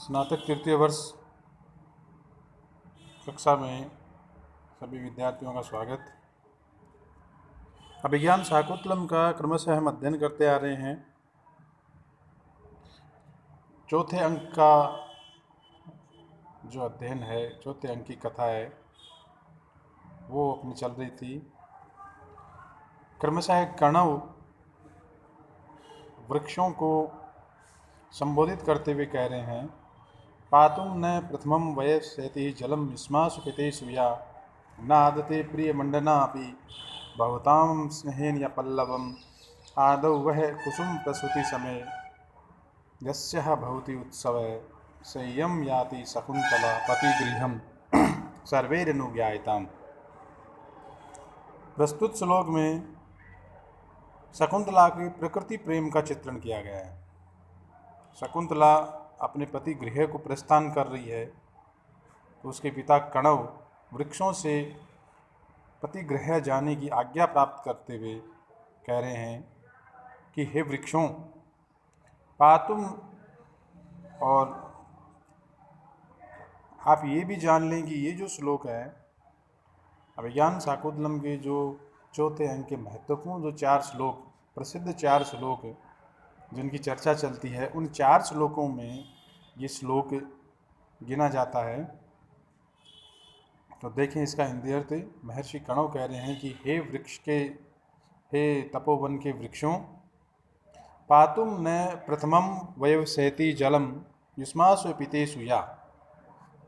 स्नातक तृतीय वर्ष कक्षा में सभी विद्यार्थियों का स्वागत। अभिज्ञान शाकुंतलम का क्रमशः हम अध्ययन करते आ रहे हैं। चौथे अंक का जो अध्ययन है, चौथे अंक की कथा है, वो अपनी चल रही थी। क्रमशः कणव वृक्षों को संबोधित करते हुए कह रहे हैं, पातुं न प्रथमं वयस्यति जलम युष्मासु पितेषु या नादते प्रियमण्डनापि भवतां स्नेहेन या पल्लवम् आदौ वह कुसुम प्रसूति समय यस्यः भवति उत्सवः संयम याति शकुन्तला पतिगृहं सर्वैरनुज्ञायताम्। प्रस्तुत श्लोक में शकुन्तला के प्रकृति प्रेम का चित्रण किया गया है। शकुन्तला अपने पति गृह को प्रस्थान कर रही है तो उसके पिता कणव वृक्षों से पति गृह जाने की आज्ञा प्राप्त करते हुए कह रहे हैं कि हे वृक्षों, पातुम, और आप ये भी जान लें कि ये जो श्लोक है अभिज्ञान शाकुंतलम के जो चौथे अंक के महत्वपूर्ण जो 4 श्लोक, प्रसिद्ध 4 श्लोक जिनकी चर्चा चलती है, उन 4 श्लोकों में ये श्लोक गिना जाता है। तो देखें इसका हिंदी अर्थ। महर्षि कणव कह रहे हैं कि हे तपोवन के वृक्षों, पातुम न प्रथमम वयवसैति जलम युष्मासु पितेषु या।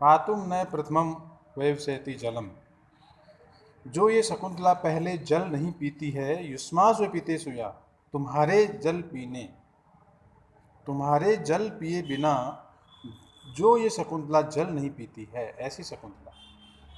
पातुम न प्रथमम वयवसैति जलम, जो ये शकुन्तला पहले जल नहीं पीती है, युष्मासु पितेषु या, तुम्हारे जल पिए बिना जो ये शकुन्तला जल नहीं पीती है, ऐसी शकुन्तला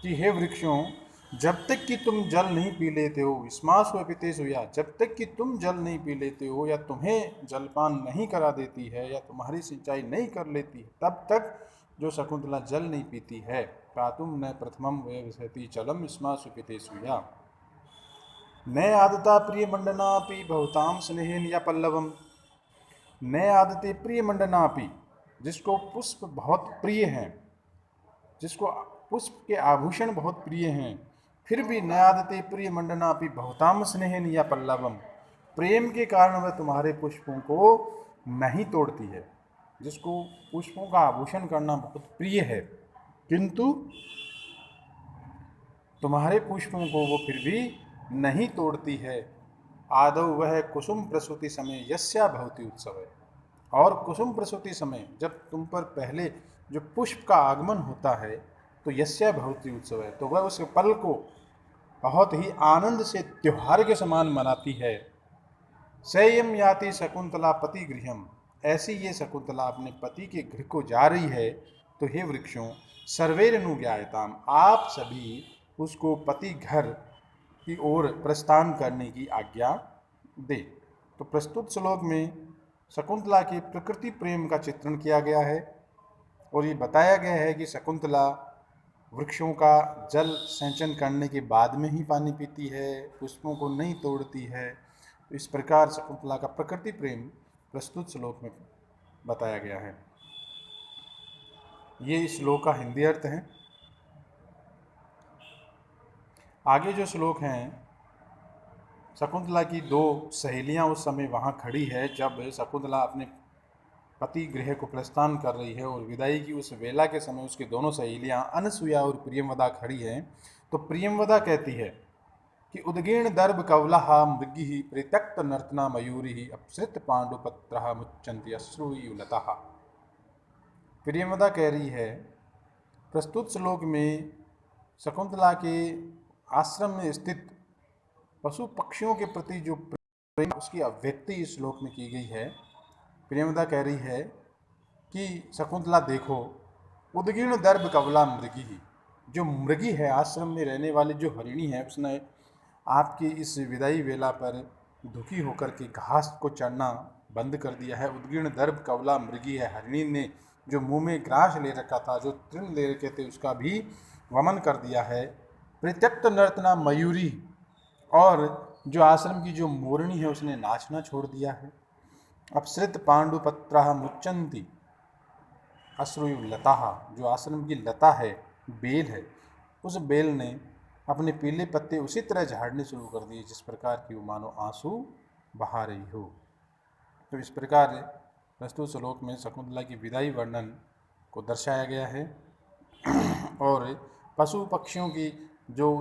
कि हे वृक्षों, जब तक कि तुम जल नहीं पी लेते हो, युष्मासु पितेषु या, जब तक कि तुम जल नहीं पी लेते हो या तुम्हें जलपान नहीं करा देती है या तुम्हारी सिंचाई नहीं कर लेती है, तब तक जो शकुन्तला जल नहीं पीती है। पातुम न प्रथमम वयवसैति जलम युष्मासु पितेषु या न आदता प्रियमण्डनापि भवतां स्नेहेन या पल्लवम। न आदते प्रियमण्डनापि, जिसको पुष्प बहुत प्रिय हैं, जिसको पुष्प के आभूषण बहुत प्रिय हैं, फिर भी न आदते प्रियमण्डनापि भवतां स्नेहेन या पल्लवम, प्रेम के कारण वह तुम्हारे पुष्पों को नहीं तोड़ती है। जिसको पुष्पों का आभूषण करना बहुत प्रिय है, किंतु तुम्हारे पुष्पों को वो फिर भी नहीं तोड़ती है। आदौ वह कुसुम प्रसूति समय यस्या भवति उत्सव है, और कुसुम प्रसूति समय जब तुम पर पहले जो पुष्प का आगमन होता है तो यस्या भवति उत्सव है, तो वह उस पल को बहुत ही आनंद से त्योहार के समान मनाती है। संयम याति शकुन्तला पति गृहम, ऐसी ये शकुन्तला अपने पति के गृह को जा रही है। तो हे वृक्षों, सर्वैरनुज्ञायताम, आप सभी उसको पति घर की ओर प्रस्थान करने की आज्ञा दे। तो प्रस्तुत श्लोक में शकुन्तला के प्रकृति प्रेम का चित्रण किया गया है और ये बताया गया है कि शकुन्तला वृक्षों का जल सिंचन करने के बाद में ही पानी पीती है, पुष्पों को नहीं तोड़ती है। तो इस प्रकार शकुन्तला का प्रकृति प्रेम प्रस्तुत श्लोक में बताया गया है। ये इस श्लोक का हिंदी अर्थ है। आगे जो श्लोक हैं, शकुन्तला की 2 सहेलियां उस समय वहाँ खड़ी है जब शकुन्तला अपने पति गृह को प्रस्थान कर रही है, और विदाई की उस वेला के समय उसकी दोनों सहेलियां अनसुया और प्रियंवदा खड़ी हैं। तो प्रियंवदा कहती है कि उद्गीर्ण दर्भ कवला मृगी परित्यक्त नर्तना मयूरी अपसृत पांडुपत्र मुच्चन्ति अश्रुयुलता। प्रियंवदा कह रही है, प्रस्तुत श्लोक में शकुन्तला के आश्रम में स्थित पशु पक्षियों के प्रति जो प्रेम, उसकी अभिव्यक्ति इस श्लोक में की गई है। प्रियंवदा कह रही है कि शकुन्तला देखो, उद्गीर्ण दर्भ कवला मृगी, जो मृगी है, आश्रम में रहने वाली जो हरिणी है, उसने आपकी इस विदाई वेला पर दुखी होकर के घास को चढ़ना बंद कर दिया है। उद्गीर्ण दर्भ कवला मृगी है, हरिणी ने जो मुंह में ग्रास ले रखा था, जो तृण ले रखे थे, उसका भी वमन कर दिया है। परित्यक्त नर्तना मयूरी, और जो आश्रम की जो मोरनी है उसने नाचना छोड़ दिया है। अपसृत पांडुपत्र मुच्चन्ति, अश्रुयुलता, जो आश्रम की लता है, बेल है, उस बेल ने अपने पीले पत्ते उसी तरह झाड़ने शुरू कर दिए जिस प्रकार की वो मानो आंसू बहा रही हो। तो इस प्रकार प्रस्तुत श्लोक में शकुंतला की विदाई वर्णन को दर्शाया गया है। और पशु पक्षियों की जो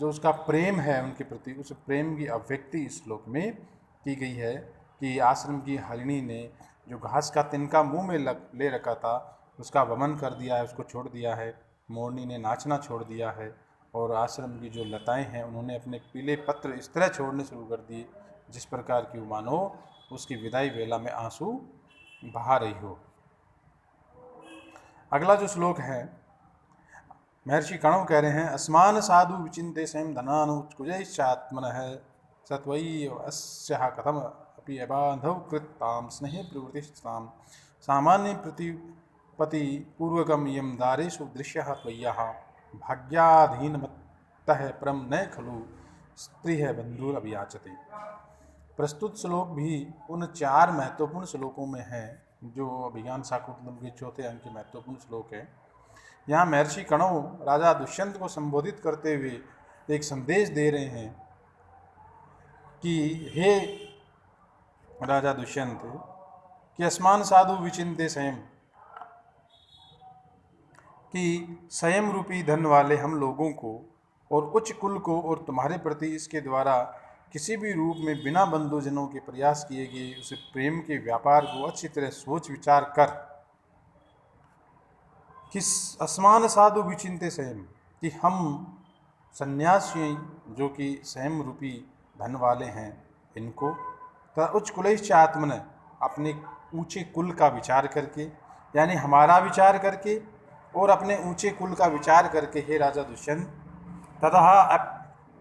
उसका प्रेम है उनके प्रति, उस प्रेम की अभिव्यक्ति इस श्लोक में की गई है कि आश्रम की हरिणी ने जो घास का तिनका मुंह में ले रखा था उसका वमन कर दिया है, उसको छोड़ दिया है। मोरनी ने नाचना छोड़ दिया है और आश्रम की जो लताएं हैं उन्होंने अपने पीले पत्र इस तरह छोड़ने शुरू कर दिए जिस प्रकार की वो मानो उसकी विदाई वेला में आंसू बहा रही हो। अगला जो श्लोक है, महर्षि कणव कह रहे हैं, अस्मान साधु विचिंते स्वयं धनानुकुजैश्चात्मन सत्वयी अस्याः कथम अपि अबाधौ कृतां स्नेहे प्रवृत्तिस्तां सामान्य प्रतिपति पूर्वकम यम दारेषु दृश्यः त्वय्याः भाग्याधीनमत्तः परम न खलु स्त्रीः बंधुरभियाचते। प्रस्तुत श्लोक भी उन 4 महत्वपूर्ण श्लोकों में है जो अभिज्ञान शाकुंतलम के चौथे अंक के महत्वपूर्ण श्लोक है। यहाँ महर्षि कणव राजा दुष्यंत को संबोधित करते हुए एक संदेश दे रहे हैं कि हे राजा दुष्यंत, कि अस्मान साधु विचिंते संयम, कि संयम रूपी धन वाले हम लोगों को और उच्च कुल को और तुम्हारे प्रति इसके द्वारा किसी भी रूप में बिना बंधुजनों के प्रयास किए गए उस प्रेम के व्यापार को अच्छी तरह सोच विचार कर कि असमान साधु विचिंते संयम, कि हम सन्यासी जो कि संयम रूपी धन वाले हैं इनको तथा उच्च कुलैश्च आत्मन, अपने ऊंचे कुल का विचार करके, यानी हमारा विचार करके और अपने ऊंचे कुल का विचार करके, हे राजा दुष्यंत, तथा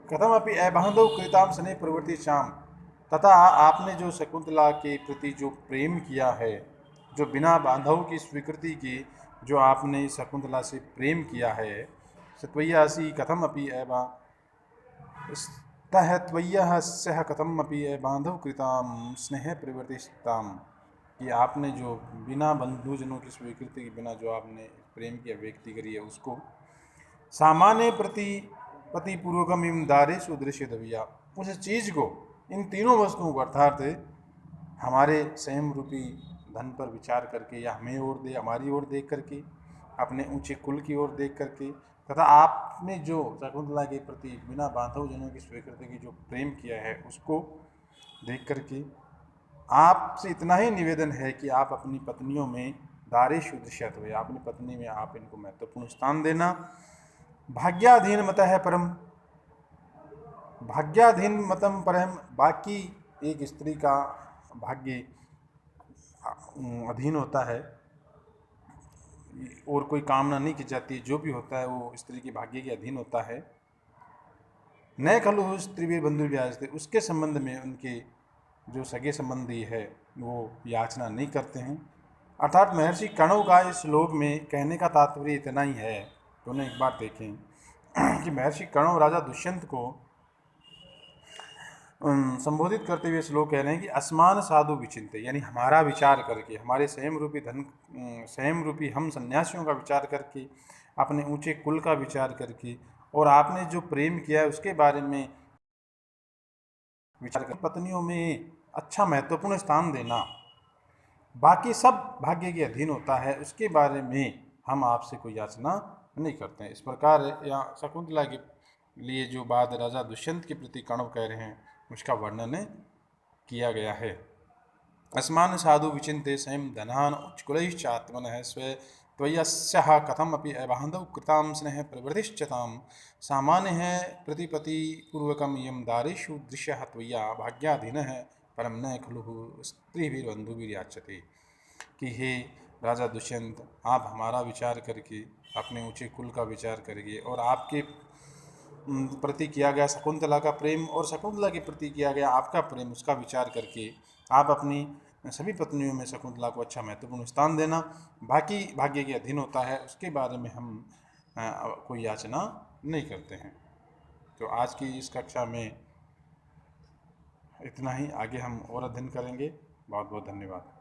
कथमपि अबांधव कृताम स्नेह प्रवृत्ति श्याम, तथा आपने जो शकुंतला के प्रति जो प्रेम किया है, जो बिना बांधव की स्वीकृति के जो आपने शकुंतला से प्रेम किया है, त्वय्यासी कथमपि तह त्वय्यः स्यः कथमपि अबांधव कृताम स्नेह प्रवृत्तिस्ताम, कि आपने जो बिना बंधुजनों की स्वीकृति के बिना जो आपने प्रेम की अभिव्यक्ति करी है उसको सामान्य पति पूर्वकम एवं दारेषु दृश्य दबिया, उस चीज़ को, इन तीनों वस्तुओं को अर्थात हमारे संयम रूपी धन पर विचार करके या हमारी ओर देख करके, अपने ऊंचे कुल की ओर देख करके, तथा आपने जो शकुंतला के प्रति बिना बांधव जनों की स्वीकृति की जो प्रेम किया है उसको देख करके आपसे इतना ही निवेदन है कि आप अपनी पत्नियों में दारेषु दृश्यत हुए, अपनी पत्नी में आप इनको महत्वपूर्ण स्थान देना। भाग्याधीन मत है परम, भाग्याधीन मतम परम, बाकी एक स्त्री का भाग्य अधीन होता है और कोई कामना नहीं की जाती, जो भी होता है वो स्त्री के भाग्य के अधीन होता है। न खलु स्त्री बंधु व्याजते, उसके संबंध में उनके जो सगे संबंधी है वो याचना नहीं करते हैं। अर्थात महर्षि कणव का इस श्लोक में कहने का तात्पर्य इतना ही है। दोनों एक बात देखें कि महर्षि कणव राजा दुष्यंत को संबोधित करते हुए श्लोक कह रहे हैं कि असमान साधु विचिंते, यानी हमारा विचार करके, हमारे संयम रूपी हम सन्यासियों का विचार करके, अपने ऊंचे कुल का विचार करके और आपने जो प्रेम किया है उसके बारे में विचार कर पत्नियों में अच्छा महत्वपूर्ण स्थान देना, बाकी सब भाग्य के अधीन होता है, उसके बारे में हम आपसे कोई याचना नहीं करते हैं। इस प्रकार यहाँ शकुंतला के लिए जो बात राजा दुष्यंत के प्रति कणव कह रहे हैं उसका वर्णन किया गया है। अस्मान साधु विचिंते स्वयं धनान उच्चकुलैश्च आत्मनः स्वे त्वय्यस्याः कथमपि अबांधव कृतां स्नेह प्रवृत्तिश्चतां सामान्यः प्रतिपति पूर्वकम यम दारेषु दृश्यः त्वय्या भाग्याधीनः परम न खलु स्त्रीभिर्बन्धुभिर्याच्यते, कि हे राजा दुष्यंत, आप हमारा विचार करके, अपने ऊंचे कुल का विचार करके और आपके प्रति किया गया शकुंतला का प्रेम और शकुंतला के प्रति किया गया आपका प्रेम, उसका विचार करके आप अपनी सभी पत्नियों में शकुंतला को अच्छा महत्वपूर्ण स्थान देना, बाकी भाग्य के अधीन होता है, उसके बारे में हम कोई याचना नहीं करते हैं। तो आज की इस कक्षा में इतना ही, आगे हम और अध्ययन करेंगे। बहुत बहुत धन्यवाद।